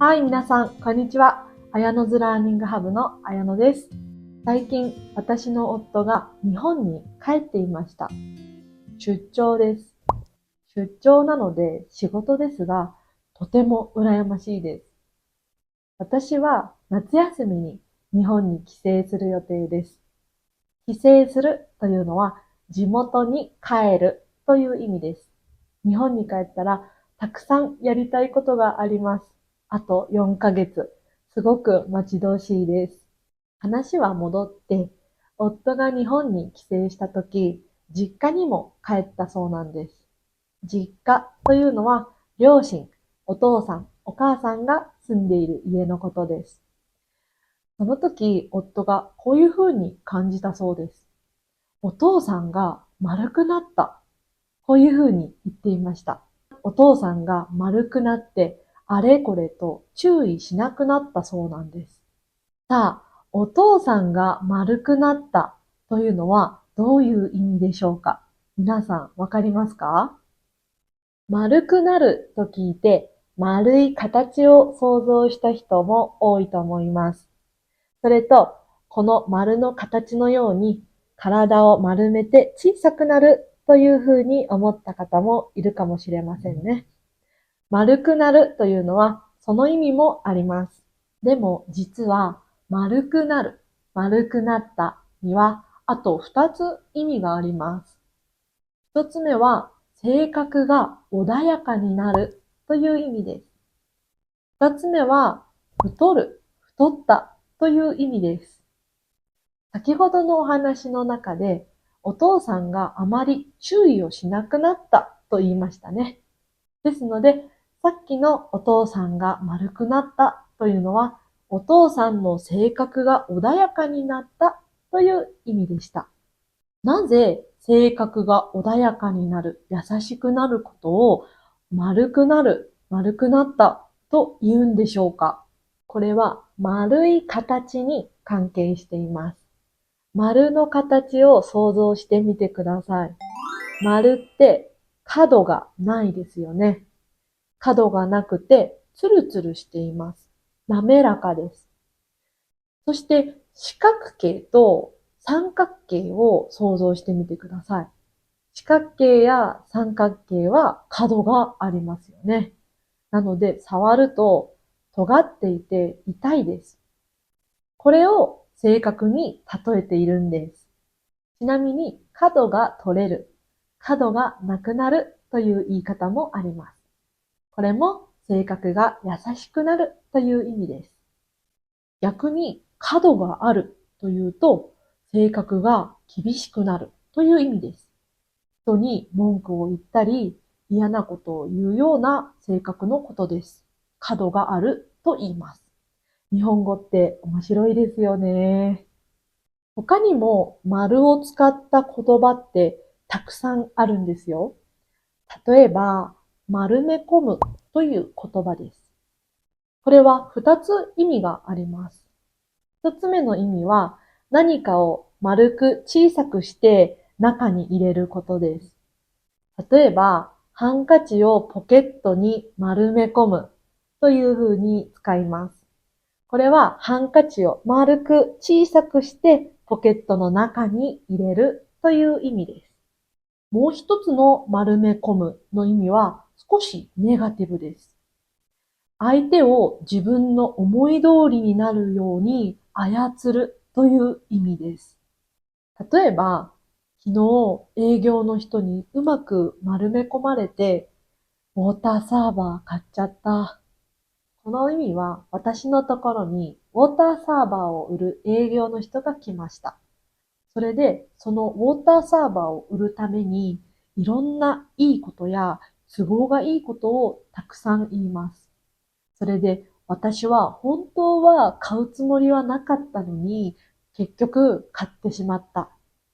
はい、皆さん、こんにちは。綾野ズラーニングハブの綾野です。最近、私の夫が日本に帰っていました。出張です。出張なので仕事ですが、とても羨ましいです。私は夏休みに日本に帰省する予定です。帰省するというのは地元に帰るという意味です。日本に帰ったらたくさんやりたいことがあります。あと4ヶ月。すごく待ち遠しいです。話は戻って、夫が日本に帰省したとき、実家にも帰ったそうなんです。実家というのは両親、お父さん、お母さんが住んでいる家のことです。その時、夫がこういうふうに感じたそうです。お父さんが丸くなった。こういうふうに言っていました。お父さんが丸くなって、あれこれと注意しなくなったそうなんです。さあ、お父さんが丸くなったというのはどういう意味でしょうか？皆さんわかりますか？丸くなると聞いて、丸い形を想像した人も多いと思います。それと、この丸の形のように体を丸めて小さくなるというふうに思った方もいるかもしれませんね。丸くなるというのはその意味もあります。でも実は丸くなる、丸くなったにはあと2つ意味があります。1つ目は性格が穏やかになるという意味です。2つ目は太る、太ったという意味です。先ほどのお話の中でお父さんがあまり注意をしなくなったと言いましたね。ですので、さっきのお父さんが丸くなったというのは、お父さんの性格が穏やかになったという意味でした。なぜ性格が穏やかになる、優しくなることを丸くなる、丸くなったと言うんでしょうか？これは丸い形に関係しています。丸の形を想像してみてください。丸って角がないですよね。角がなくてツルツルしています。滑らかです。そして四角形と三角形を想像してみてください。四角形や三角形は角がありますよね。なので触ると尖っていて痛いです。これを正確に例えているんです。ちなみに角が取れる、角がなくなるという言い方もあります。これも性格が優しくなるという意味です。逆に角があるというと性格が厳しくなるという意味です。人に文句を言ったり嫌なことを言うような性格のことです。角があると言います。日本語って面白いですよね。他にも丸を使った言葉ってたくさんあるんですよ。例えば、丸め込むという言葉です。これは二つ意味があります。一つ目の意味は何かを丸く小さくして中に入れることです。例えば、ハンカチをポケットに丸め込むというふうに使います。これはハンカチを丸く小さくしてポケットの中に入れるという意味です。もう一つの丸め込むの意味は少しネガティブです。相手を自分の思い通りになるように操るという意味です。例えば、昨日営業の人にうまく丸め込まれて、ウォーターサーバー買っちゃった。この意味は私のところにウォーターサーバーを売る営業の人が来ました。それで、そのウォーターサーバーを売るために、いろんないいことや都合がいいことをたくさん言います。それで、私は本当は買うつもりはなかったのに、結局買ってしまった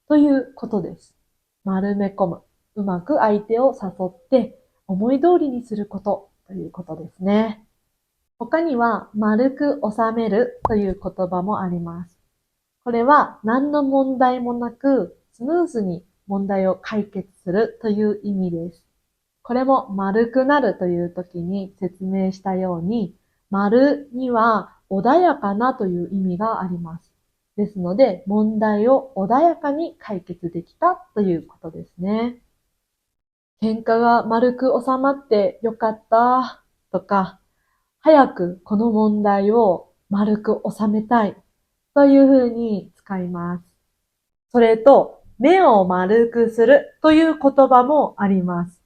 ということです。丸め込む。うまく相手を誘って思い通りにすることということですね。他には丸く収めるという言葉もあります。これは何の問題もなくスムーズに問題を解決するという意味です。これも丸くなるという時に説明したように、丸には穏やかなという意味があります。ですので、問題を穏やかに解決できたということですね。喧嘩が丸く収まってよかったとか、早くこの問題を丸く収めたいというふうに使います。それと、目を丸くするという言葉もあります。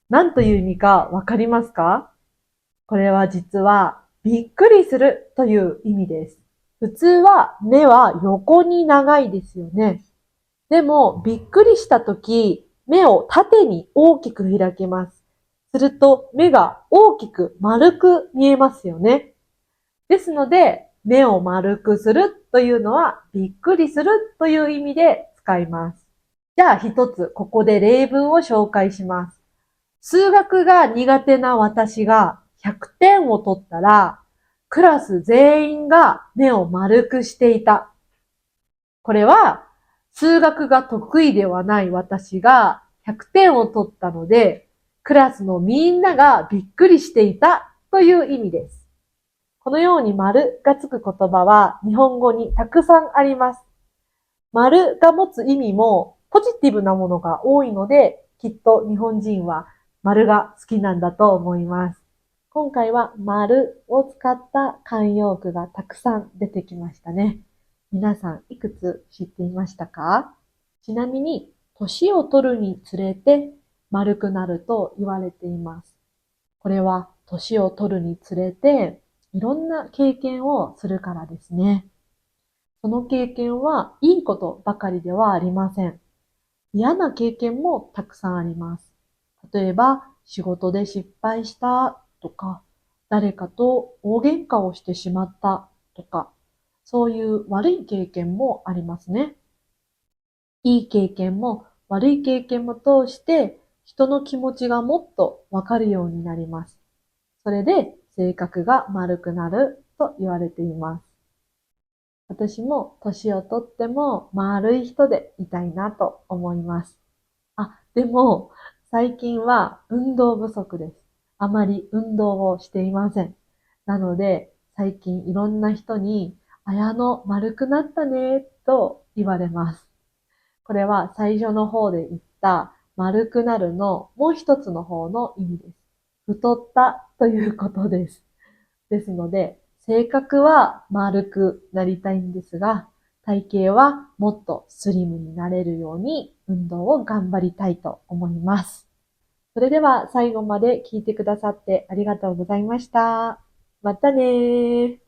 何という意味かわかりますか？これは実はびっくりするという意味です。普通は目は横に長いですよね。でもびっくりしたとき、目を縦に大きく開けます。すると目が大きく丸く見えますよね。ですので、目を丸くするというのはびっくりするという意味で使います。じゃあ一つここで例文を紹介します。数学が苦手な私が100点を取ったら、クラス全員が目を丸くしていた。これは、数学が得意ではない私が100点を取ったので、クラスのみんながびっくりしていたという意味です。このように丸がつく言葉は日本語にたくさんあります。丸が持つ意味もポジティブなものが多いので、きっと日本人は丸が好きなんだと思います。今回は丸を使った慣用句がたくさん出てきましたね。皆さんいくつ知っていましたか？ちなみに、年を取るにつれて丸くなると言われています。これは年を取るにつれていろんな経験をするからですね。その経験はいいことばかりではありません。嫌な経験もたくさんあります。例えば、仕事で失敗したとか、誰かと大喧嘩をしてしまったとか、そういう悪い経験もありますね。いい経験も悪い経験も通して人の気持ちがもっとわかるようになります。それで性格が丸くなると言われています。私も年をとっても丸い人でいたいなと思います。でも最近は運動不足です。あまり運動をしていません。なので最近いろんな人に綾野丸くなったねと言われます。これは最初の方で言った丸くなるのもう一つの方の意味です。太ったということです。ですので、性格は丸くなりたいんですが、体型はもっとスリムになれるように運動を頑張りたいと思います。それでは最後まで聞いてくださってありがとうございました。またねー。